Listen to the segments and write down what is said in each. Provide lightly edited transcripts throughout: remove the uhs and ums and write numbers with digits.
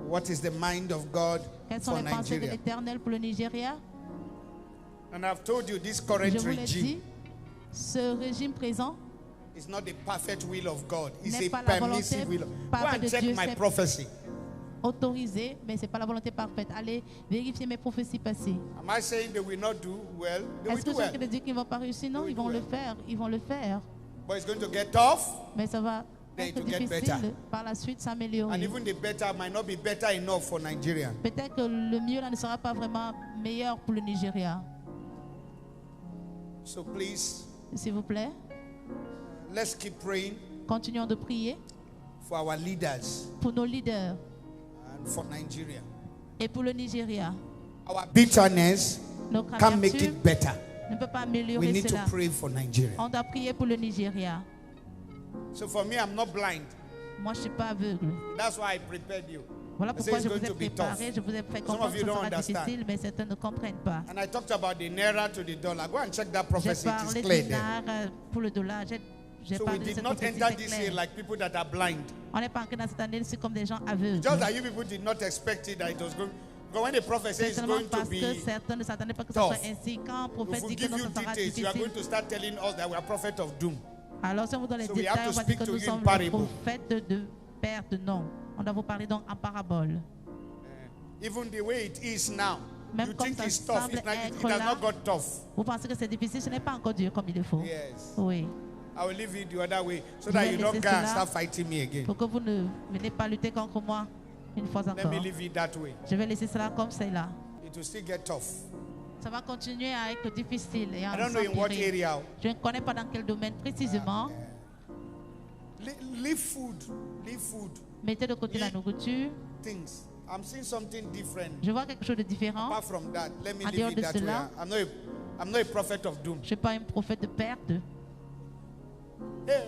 What is the mind of God for Nigeria? Pour le Nigeria? And I've told you this current regime, ce régime présent, it's not the perfect will of God. It's n'est a pas la permissive will. Go parfaite and de check Dieu, my c'est prophecy. autorisé, mais c'est pas la volonté parfaite. Allez vérifier mes prophéties passées. Am I saying they will not do well? They will Est-ce que do je well. veux dire qu'ils ne vont pas réussir? Non, ils vont le faire. Ils vont le faire. But it's going to get tough. Mais ça va Then être it will get difficile better. par la suite And s'améliorer. even the better might not be better enough for Nigeria. Peut-être que le mieux là ne sera pas vraiment meilleur pour le Nigeria. So please, S'il vous plaît, let's keep praying continuons de prier for our leaders pour nos leaders and for Nigeria. et pour le Nigeria. Our bitterness Notre can't make amertume it better. ne peut pas We améliorer need to cela. pray for Nigeria. On doit prier pour le Nigeria. So for me, I'm not blind. Moi, je ne suis pas aveugle. That's why I prepared you. Voilà I pourquoi say je it's vous going ai to be préparé, tough. je vous ai fait Some comprendre of que you ce don't sera understand. difficile, mais certains ne comprennent pas. And I talked about the naira to the dollar. Go and check that J'ai prophecy. It parlé is clear du there. dinar pour le dollar. J'ai So we parlé de did cette not prophétie, enter c'est this year clair. like people that are blind. On n'est pas entré dans cette année c'est comme des gens aveugles. Just that you people did not expect it that it was going. Because when the prophet C'est says it's seulement going to parce que be, certains ne s'attendaient pas que ce tough. soit ainsi. Quand un prophète if we dit que give non, you ça sera details, you are going difficile. to start telling us that we are prophet of doom. Alors si on vous donne les So we have détails, to on va speak dire que to nous you in sommes les parable. prophètes de perte. Non. On doit vous parler donc en parabole. Even the way it is now, Même you comme think ça it's tough. semble It être has là. not got tough. Vous pensez que c'est difficile, ce n'est pas encore dur comme il le faut. Yes. Oui. I will leave it the other way so Je that vais you don't laisser go and cela. start fighting me again. Pour que vous ne venez pas lutter contre moi une fois Let encore. me leave it that way. Je vais laisser cela comme c'est là. It will still get tough. Ça va continuer à être difficile et à I don't know in what s'empirer. area. Je ne connais pas dans quel domaine précisément. Leave food. Leave food. Mettez de côté la nourriture. Things. I'm seeing something different. Je vois quelque chose de différent. Apart from that, let me En leave dehors it de that cela, way. I'm not a prophet of doom. je ne suis pas un prophète de perte. Hey,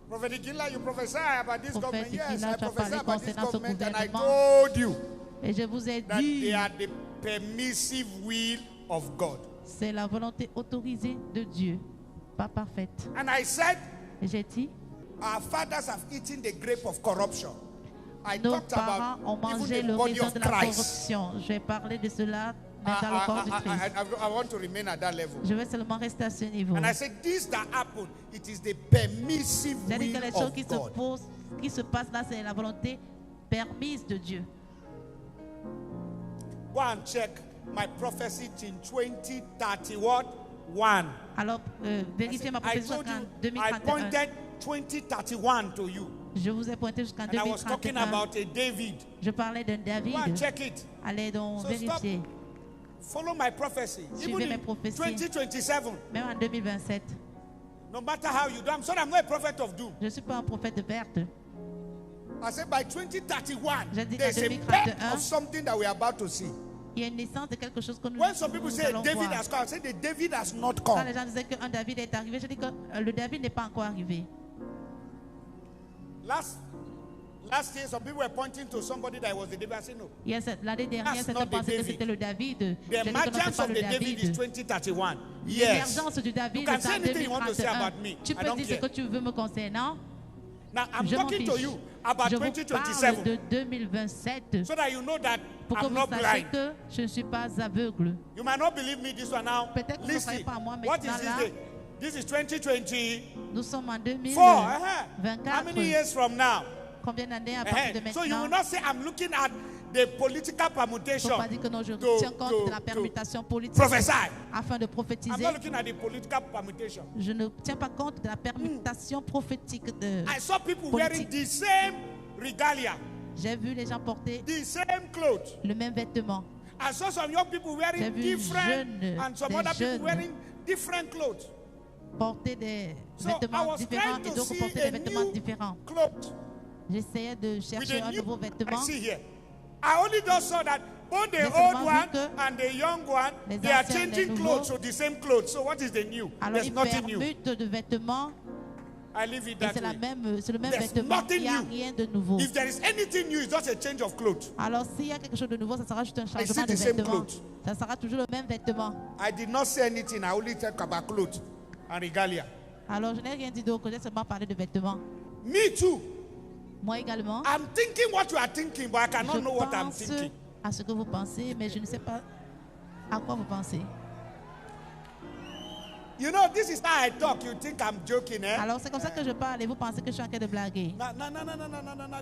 Prophet Iginla, you prophesy about this government. Prophète Yes, Iginla, I tu as prophesy parlé about this concernant ce government, and I gouvernement. told you Et je vous ai that they dit, are the permissive will of God. c'est la volonté autorisée de Dieu, pas parfaite. And I said, Et j'ai dit, our fathers have eaten the grape of corruption. I nos talked parents about ont mangé even le the body raisin of de la Christ. corruption. Je vais parler de cela mais dans le corps du Christ. I want to remain at that level. Je vais seulement rester à ce niveau. And I said, this that happened, it is the permissive C'est-à-dire que will les choses of God. qui se passent là, c'est la volonté permise de Dieu. Go and check my prophecy in 2031. Alors, vérifiez ma I prophétie told jusqu'en you, I 2031. pointed 2031 to you. Je vous ai pointé jusqu'en And I was talking 2031. about a David. Je parlais d'un Go and David. check it. Allez donc So vérifier. Follow my prophecy. Suivez Even mes in prophéties. 2027. Même en 2027. No matter how you do, I'm sorry, I'm not a prophet of doom. Je ne suis pas un prophète de perte. I said by 2031, J'ai dit there's en a 2031, birth of something that we're about to see. Il y a une naissance de quelque chose que nous, When some people nous say allons David voir. has come, I say the David has not Quand come. les gens disaient qu'un David est arrivé, je dis que le David n'est pas encore arrivé. Last year, some people were pointing to somebody that was the David. I said no. L'année dernière, That's certains not the pensaient que David. c'était le David. The J'ai dit que non, emergence c'est pas of le the David is David. 2031. Yes. L'émergence du David You can est say en anything you want to say 2031. about me. Tu I peux don't dire ce care. que tu veux me concernant. Now I'm Je m'en talking to fiche. you about Je vous parle 2027 de 2027 so that you know that pour que I'm vous not sachiez blind. que je ne suis pas aveugle. You might not believe me this one now. Peut-être que vous ne Listen, croyez pas à moi what is maintenant this là. day? This is 2024. Nous sommes en 2024. How many years from now? Combien d'années à partir de So you will maintenant? not say I'm looking at the political Il ne permutation faut pas dire que non, je to- tiens compte de la to permutation politique prophesy. afin de I'm prophétiser. not looking at the political permutation. Je ne tiens pas compte de la permutation prophétique de I saw people politique. wearing the same regalia, J'ai vu les gens porter the same clothes. le même vêtement. I saw some young people J'ai wearing vu different jeunes, and some des other people jeunes. wearing different clothes. Porter des So I vêtements was différents trying et to d'autres see porter a des vêtements new différents. cloth J'essayais de with chercher a un new. nouveau I vêtement. see here. I only just saw that both the J'ai old seulement vu one que and the young one, les they are anciens et les changing nouveaux. clothes to the same clothes. So what is the new? Alors There's ils nothing new. permutent de vêtements I leave it Et that way. c'est le même There's vêtement. nothing Il n'y a new. rien de nouveau. If there is anything new, it's just a change of clothes. Alors, s'il y a quelque chose de nouveau, ça sera juste un I see changement de the same vêtement. clothes. Ça sera toujours le même vêtement. I did not say anything. I only talk about clothes and regalia. Alors, je n'ai rien dit d'autre, j'ai seulement parlé de vêtements. Me too. Moi également, I'm thinking what you are thinking, but I je cannot know what I'm pense thinking. à ce que vous pensez, mais je ne sais pas à quoi vous pensez. You know, this is how I talk. You think I'm joking, eh? Alors, c'est comme ça que je parle et vous pensez que je suis en train de blaguer. No.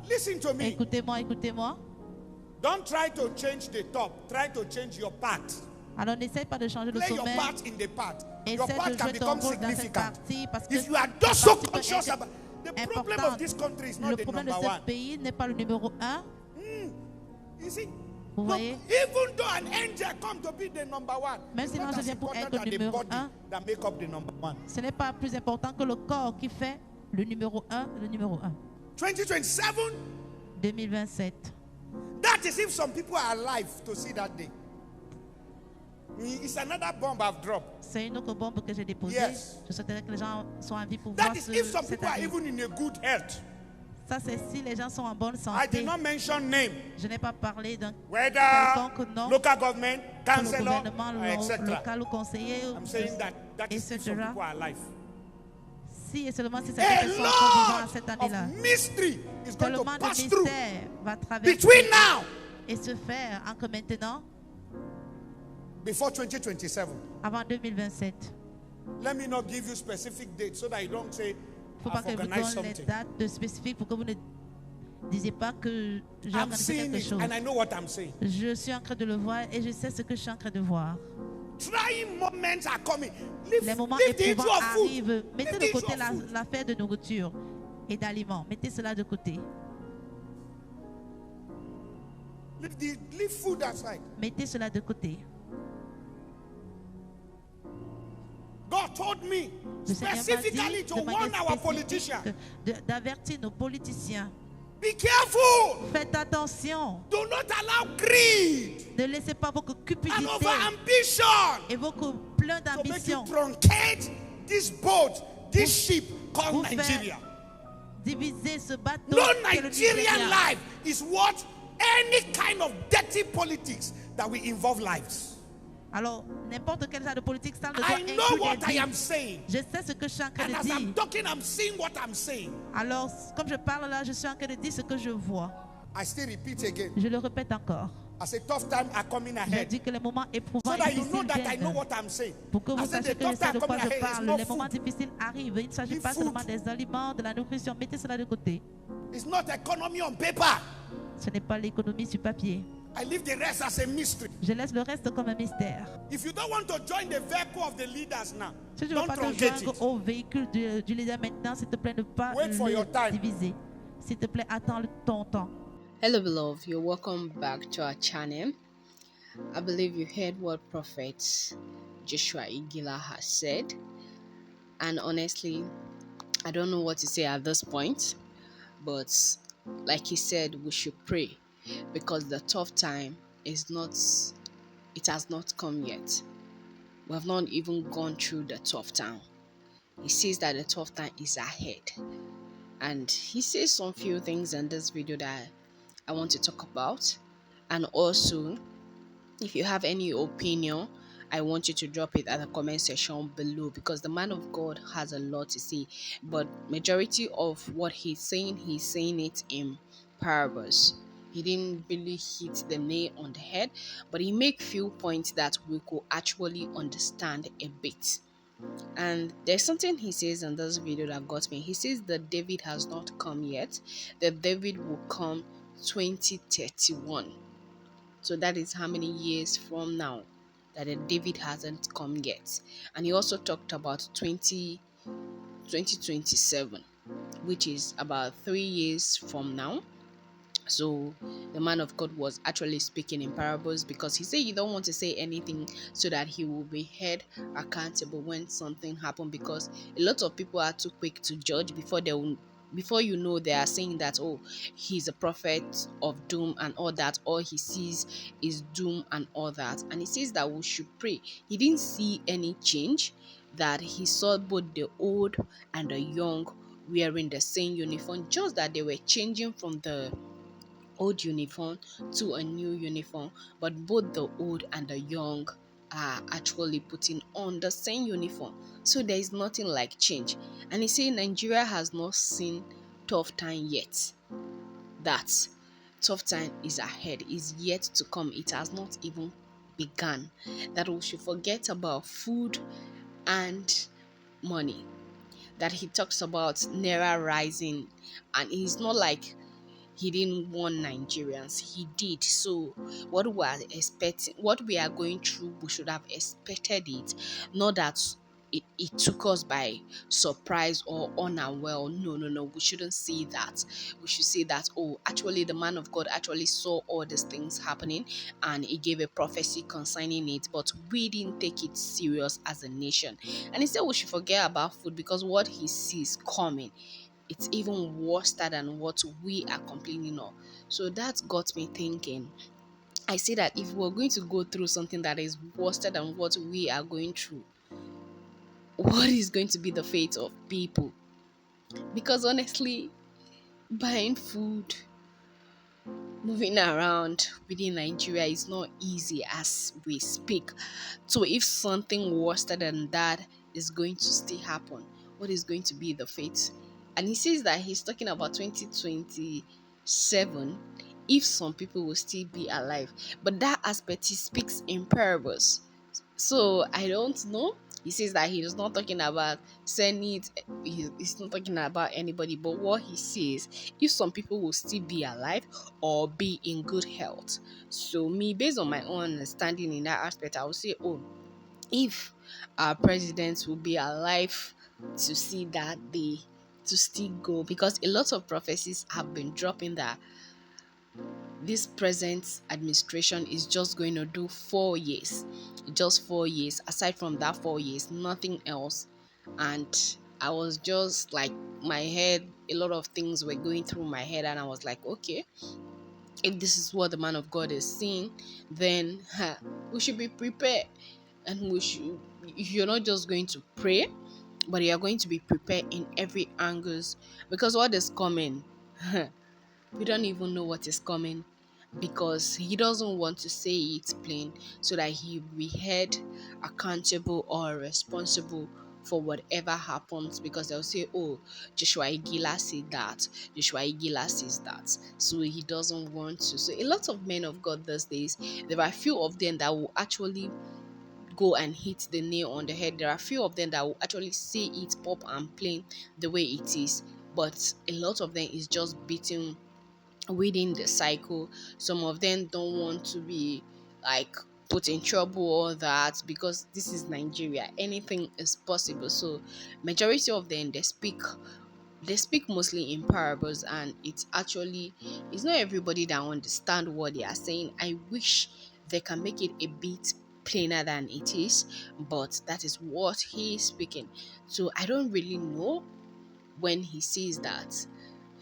Listen to me. Écoutez-moi, écoutez-moi. Don't try to change the top. Try to change your part. Alors, n'essaye pas de changer le Play your sommet. part in the part. Your Essaie part de can jouer ton become rôle dans cette significant. partie parce que If you are ta just so partie peut conscious être about the problem importante. of this country is not Le the problème de number ce one. pays n'est pas le numéro 1. You see? Vous No, voyez? even though an angel come to be the number one, Même it's si not l'ange as vient pour important être than the numéro body un. that make up the number one. Ce n'est pas plus important que le corps qui fait le numéro 1, le numéro 1. 2027, 2027. that is if some people are alive to see that day. It's another bomb I've dropped. C'est une autre bombe que j'ai déposée. Yes. Je souhaiterais que les gens soient en vie pour That voir is if some cette people are année. even in a good health. Ça, c'est si les gens sont en bonne I santé. did not mention name. Je n'ai pas parlé d'un Whether quelconque nom, local government, que le councillor, gouvernement etc. local ou conseiller, I'm saying that is if some etc. people are alive. Si et seulement si ces A personnes sont vivants lot cette of année-là. mystery is going to Tellement de pass through mystère va traverser between now et se faire entre maintenant, before 2027. avant 2027. Let me not give you specific dates so that you don't say Il ne faut pas I've que je vous organized donne les something. dates spécifiques pour que vous ne disiez pas que j'ai I'm organisé seeing quelque it chose. and I know what I'm saying. Je suis en train de le voir et je sais ce que je suis en train de voir. Trying moments are coming. Leave, Les moments leave the issue éprouvants of food. arrivent. Mettez Leave de the côté issue of food. l'affaire de nourriture et d'aliments. Mettez cela de côté. Leave food aside. Mettez cela de côté. God told me Le Seigneur m'a specifically dit to de warn manière our politicians. spécifique d'avertir nos politiciens. Be careful. Faites attention. Do not allow greed Ne laissez pas vos and cupidités over ambition et vos pleins to make you d'ambition truncate this boat, this ship called vous faire Nigeria. diviser ce bateau. No qu'est le Nigerian Nigeria. life is worth any kind of dirty politics that will involve lives. Alors, n'importe quel genre de politique, ça ne doit I know inclure what des I vies. am saying. Je sais ce que je suis en train And de as I'm dire. talking, I'm seeing what I'm saying. Alors, comme je parle là, je suis en train de dire ce que je vois. I still repeat again. Je le répète encore. I say tough times are coming Je ahead. dis que les moments éprouvants So et that you know difficiles that I know viennent. what I'm saying. Pour que I vous said sachiez the que je tough sais time de quoi coming je ahead is parle. not Les moments food. difficiles arrivent. Il ne s'agit Leave pas seulement food. des aliments, de la nourriture. Mettez cela de côté. It's not economy on paper. Ce n'est pas l'économie sur papier. I leave the rest as a mystery. Je laisse le reste comme un mystère. If you don't want to join the vehicle of the leaders now, Si tu ne veux don't pas te truncate joindre it. au véhicule du leader maintenant, s'il te plaît, ne pas Wait for your time. le diviser. S'il te plaît, attends ton temps. Hello, beloved. You're welcome back to our channel. I believe you heard what Prophet Joshua Iginla has said, and honestly, I don't know what to say at this point. But like he said, we should pray because the tough time is not. It has not come yet. We have not even gone through the tough time. He says that the tough time is ahead, and he says some few things in this video that I want to talk about. And also, if you have any opinion, I want you to drop it at the comment section below, because the man of God has a lot to say, but majority of what he's saying it in parables. He didn't really hit the nail on the head, but he make few points that we could actually understand a bit. And there's something he says in this video that got me. He says that David has not come yet, that David will come 2031. So that is how many years from now that the David hasn't come yet. And he also talked about 2027, which is about 3 years from now. So the man of God was actually speaking in parables, because he said you don't want to say anything so that he will be held accountable when something happened, because a lot of people are too quick to judge before they are saying that, oh, he's a prophet of doom and all that, all he sees is doom and all that. And he says that we should pray. He didn't see any change, that he saw both the old and the young wearing the same uniform, just that they were changing from the old uniform to a new uniform, but both the old and the young are actually putting on the same uniform. So there is nothing like change. And he said Nigeria has not seen tough time yet. That tough time is ahead, is yet to come. It has not even begun. That we should forget about food and money. That he talks about Naira rising, and it's not like he didn't warn Nigerians. He did. So what we are expecting, what we are going through, we should have expected it. Not that it took us by surprise or unaware. No, no, no. We shouldn't see that. We should say that, oh, actually the man of God actually saw all these things happening and he gave a prophecy concerning it, but we didn't take it serious as a nation. And he said we should forget about food because what he sees coming, it's even worse than what we are complaining of. So that got me thinking. I say that if we're going to go through something that is worse than what we are going through, what is going to be the fate of people? Because honestly, buying food, moving around within Nigeria is not easy as we speak. So if something worse than that is going to still happen, what is going to be the fate? And he says that he's talking about 2027 if some people will still be alive. But that aspect he speaks in parables. So I don't know. He says that he is not talking about sending it, he's not talking about anybody, but what he says, if some people will still be alive or be in good health. So, me, based on my own understanding in that aspect, I would say, oh, if our presidents will be alive to see that day, to still go, because a lot of prophecies have been dropping that this present administration is just going to do 4 years, just 4 years. Aside from that 4 years, nothing else. And I was just like, my head, a lot of things were going through my head, and I was like, okay, if this is what the man of God is seeing, then we should be prepared. And we should, if you're not just going to pray, but you're going to be prepared in every angles, because what is coming, we don't even know what is coming, because he doesn't want to say it plain so that he will be held accountable or responsible for whatever happens, because they'll say, oh, Joshua Iginla said that, Joshua Iginla says that, so he doesn't want to. So a lot of men of God these days, there are a few of them that will actually go and hit the nail on the head. There are a few of them that will actually say it pop and plain the way it is, but a lot of them is just beating within the cycle. Some of them don't want to be like put in trouble or that, because this is Nigeria, anything is possible. So majority of them, they speak mostly in parables, and it's not everybody that understand what they are saying. I wish they can make it a bit plainer than it is, but that is what he is speaking. So I don't really know when he says that.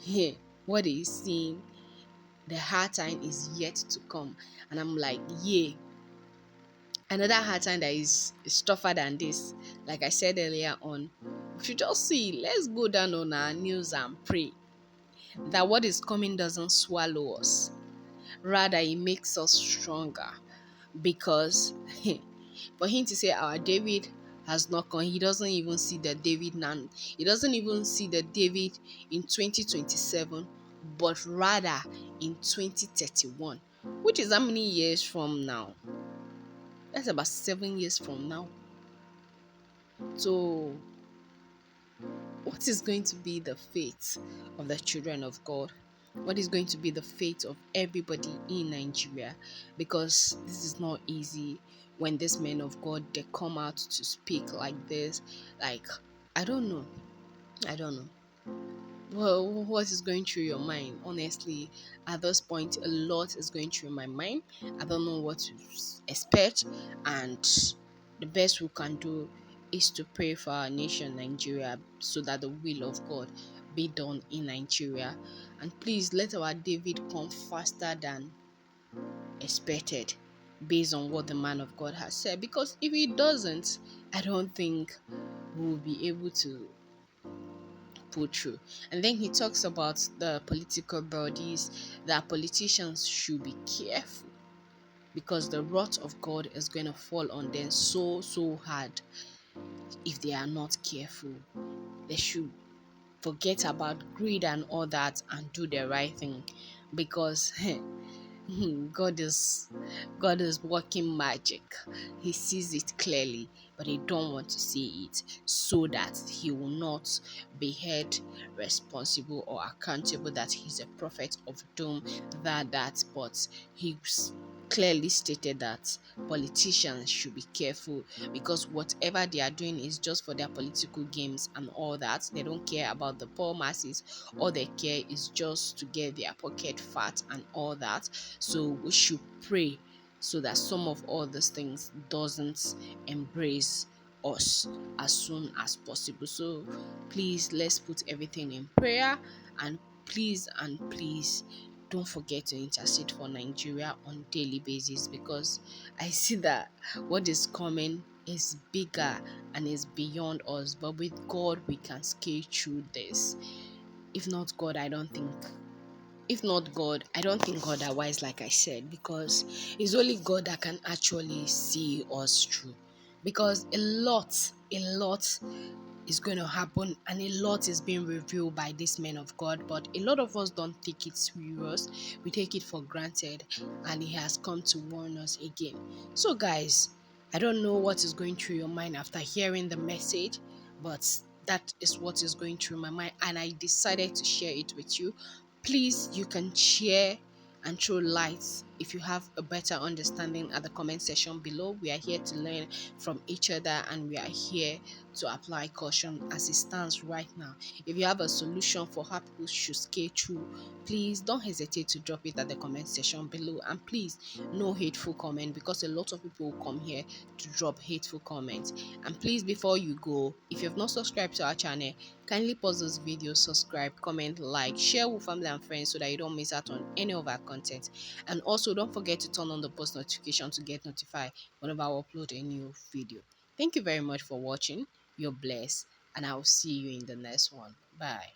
Yeah, what he's saying, the hard time is yet to come. And I'm like, yeah, another hard time that is tougher than this. Like I said earlier on, we should just see, let's go down on our knees and pray that what is coming doesn't swallow us. Rather, it makes us stronger. Because for him to say our David has not come, he doesn't even see the David now. He doesn't even see the David in 2027, but rather in 2031, which is how many years from now? That's about 7 years from now. So what is going to be the fate of the children of God? What is going to be the fate of everybody in Nigeria? Because this is not easy when these men of God, they come out to speak like this. Like, I don't know. I don't know. Well, what is going through your mind? Honestly, at this point, a lot is going through my mind. I don't know what to expect, and the best we can do is to pray for our nation, Nigeria, so that the will of God be done in Nigeria. And please let our David come faster than expected, based on what the man of God has said. Because if he doesn't, I don't think we'll be able to pull through. And then he talks about the political bodies, that politicians should be careful because the wrath of God is going to fall on them so hard if they are not careful. They should forget about greed and all that and do the right thing because God is God is working magic. He sees it clearly, but he don't want to see it so that he will not be held responsible or accountable that he's a prophet of doom, but he clearly stated that politicians should be careful because whatever they are doing is just for their political games and all that. They don't care about the poor masses. All they care is just to get their pocket fat and all that. So we should pray so that some of all these things doesn't embrace us as soon as possible. So please, let's put everything in prayer, and please don't forget to intercede for Nigeria on daily basis because I see that what is coming is bigger and is beyond us, but with God we can scale through this. If not God, I don't think otherwise, like I said, because it's only God that can actually see us through. Because a lot is going to happen and a lot is being revealed by these men of God, but a lot of us don't take it serious. We take it for granted, and he has come to warn us again. So guys, I don't know what is going through your mind after hearing the message, but that is what is going through my mind, and I decided to share it with you. Please, you can share and throw lights if you have a better understanding at the comment section below. We are here to learn from each other, and we are here to apply caution as it stands right now. If you have a solution for how people should scale through, please don't hesitate to drop it at the comment section below. And please, no hateful comment, because a lot of people will come here to drop hateful comments. And please, before you go, if you have not subscribed to our channel, kindly pause this video, subscribe, comment, like, share with family and friends so that you don't miss out on any of our content. And also don't forget to turn on the post notification to get notified whenever I upload a new video. Thank you very much for watching. You're blessed, and I'll see you in the next one. Bye.